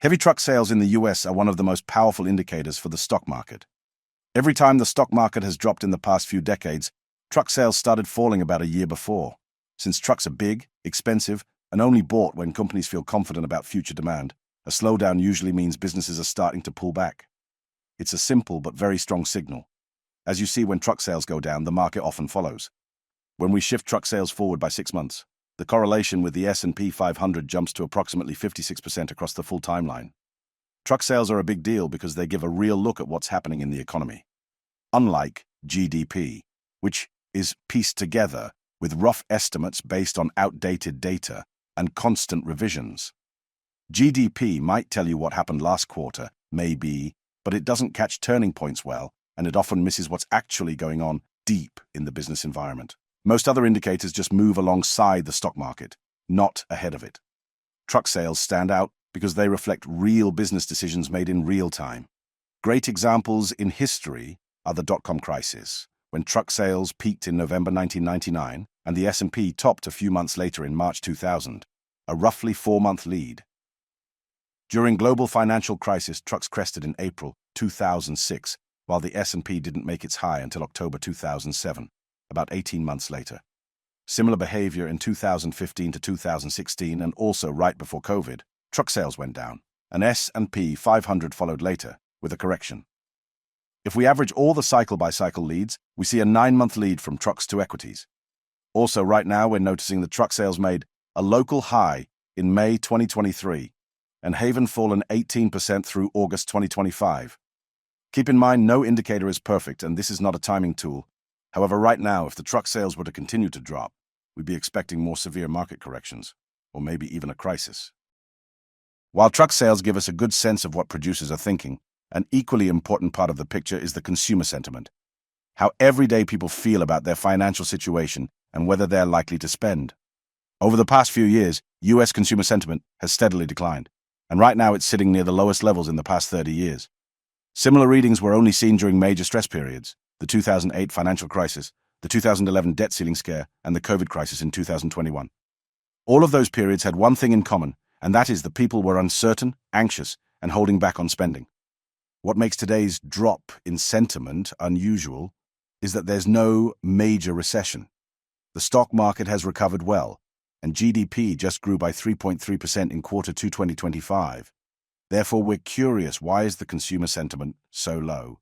Heavy truck sales in the US are one of the most powerful indicators for the stock market. Every time the stock market has dropped in the past few decades, truck sales started falling about a year before. Since trucks are big, expensive, and only bought when companies feel confident about future demand, a slowdown usually means businesses are starting to pull back. It's a simple but very strong signal. As you see, when truck sales go down, the market often follows. When we shift truck sales forward by 6 months, the correlation with the S&P 500 jumps to approximately 56% across the full timeline. Truck sales are a big deal because they give a real look at what's happening in the economy. Unlike GDP, which is pieced together with rough estimates based on outdated data and constant revisions. GDP might tell you what happened last quarter, maybe, but it doesn't catch turning points well, and it often misses what's actually going on deep in the business environment. Most other indicators just move alongside the stock market, not ahead of it. Truck sales stand out because they reflect real business decisions made in real time. Great examples in history are the dot-com crisis, when truck sales peaked in November 1999 and the S&P topped a few months later in March 2000, a roughly 4-month lead. During global financial crisis, trucks crested in April 2006, while the S&P didn't make its high until October 2007, about 18 months later. Similar behavior in 2015 to 2016 and also right before COVID, truck sales went down. An S&P 500 followed later, with a correction. If we average all the cycle-by-cycle leads, we see a 9-month lead from trucks to equities. Also, right now, we're noticing that truck sales made a local high in May 2023 and have fallen 18% through August 2025. Keep in mind, no indicator is perfect, and this is not a timing tool. However, right now, if the truck sales were to continue to drop, we'd be expecting more severe market corrections, or maybe even a crisis. While truck sales give us a good sense of what producers are thinking, an equally important part of the picture is the consumer sentiment. How everyday people feel about their financial situation and whether they're likely to spend. Over the past few years, US consumer sentiment has steadily declined, and right now it's sitting near the lowest levels in the past 30 years. Similar readings were only seen during major stress periods, the 2008 financial crisis, the 2011 debt ceiling scare, and the COVID crisis in 2021. All of those periods had one thing in common, and that is that people were uncertain, anxious, and holding back on spending. What makes today's drop in sentiment unusual is that there's no major recession. The stock market has recovered well, and GDP just grew by 3.3% in Q2 2025. Therefore, we're curious, why is the consumer sentiment so low?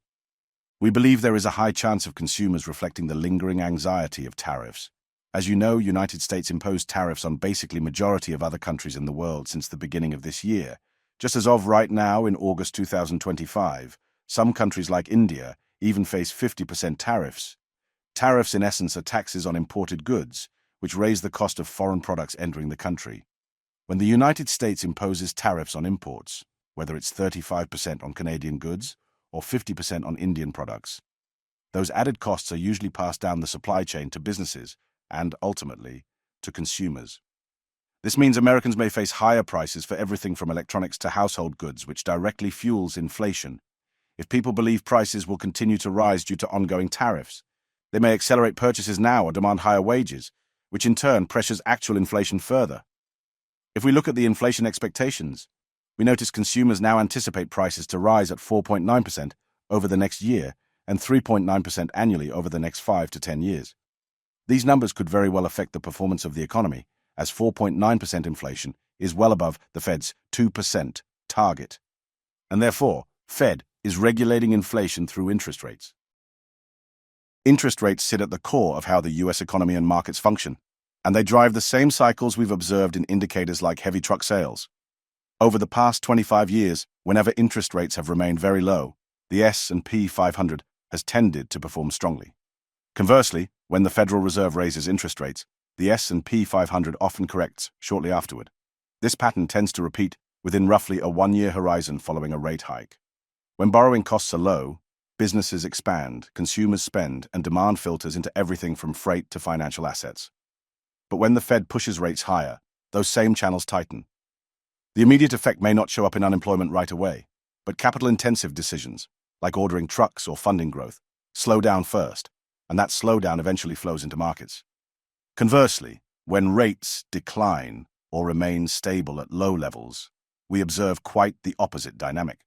We believe there is a high chance of consumers reflecting the lingering anxiety of tariffs. As you know, United States imposed tariffs on basically majority of other countries in the world since the beginning of this year. Just as of right now, in August 2025, some countries like India even face 50% tariffs. Tariffs, in essence, are taxes on imported goods, which raise the cost of foreign products entering the country. When the United States imposes tariffs on imports, whether it's 35% on Canadian goods or 50% on Indian products, those added costs are usually passed down the supply chain to businesses and, ultimately, to consumers. This means Americans may face higher prices for everything from electronics to household goods, which directly fuels inflation. If people believe prices will continue to rise due to ongoing tariffs, they may accelerate purchases now or demand higher wages, which in turn pressures actual inflation further. If we look at the inflation expectations, we notice consumers now anticipate prices to rise at 4.9% over the next year and 3.9% annually over the next 5 to 10 years. These numbers could very well affect the performance of the economy, as 4.9% inflation is well above the Fed's 2% target. And therefore, Fed is regulating inflation through interest rates. Interest rates sit at the core of how the US economy and markets function, and they drive the same cycles we've observed in indicators like heavy truck sales. Over the past 25 years, whenever interest rates have remained very low, the S&P 500 has tended to perform strongly. Conversely, when the Federal Reserve raises interest rates, the S&P 500 often corrects shortly afterward. This pattern tends to repeat within roughly a 1-year horizon following a rate hike. When borrowing costs are low, businesses expand, consumers spend, and demand filters into everything from freight to financial assets. But when the Fed pushes rates higher, those same channels tighten. The immediate effect may not show up in unemployment right away, but capital-intensive decisions, like ordering trucks or funding growth, slow down first, and that slowdown eventually flows into markets. Conversely, when rates decline or remain stable at low levels, we observe quite the opposite dynamic.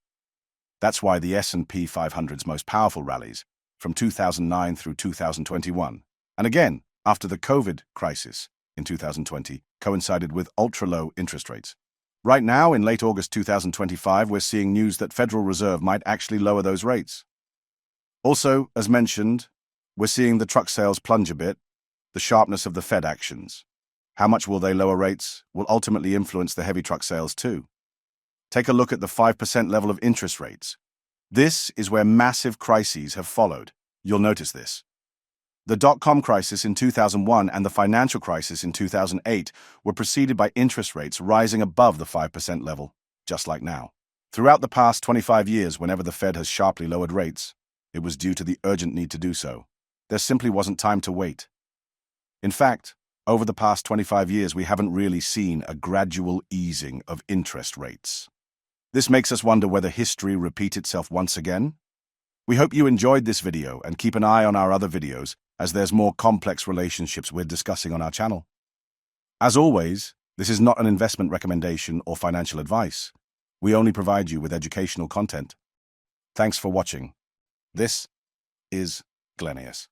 That's why the S&P 500's most powerful rallies, from 2009 through 2021, and again after the COVID crisis in 2020, coincided with ultra-low interest rates. Right now, in late August 2025, we're seeing news that Federal Reserve might actually lower those rates. Also, as mentioned, we're seeing the truck sales plunge a bit, the sharpness of the Fed actions. How much will they lower rates will ultimately influence the heavy truck sales too. Take a look at the 5% level of interest rates. This is where massive crises have followed. You'll notice this. The dot-com crisis in 2001 and the financial crisis in 2008 were preceded by interest rates rising above the 5% level, just like now. Throughout the past 25 years, whenever the Fed has sharply lowered rates, it was due to the urgent need to do so. There simply wasn't time to wait. In fact, over the past 25 years, we haven't really seen a gradual easing of interest rates. This makes us wonder whether history repeats itself once again. We hope you enjoyed this video and keep an eye on our other videos, as there's more complex relationships we're discussing on our channel. As always, this is not an investment recommendation or financial advice. We only provide you with educational content. Thanks for watching. This is Glenius.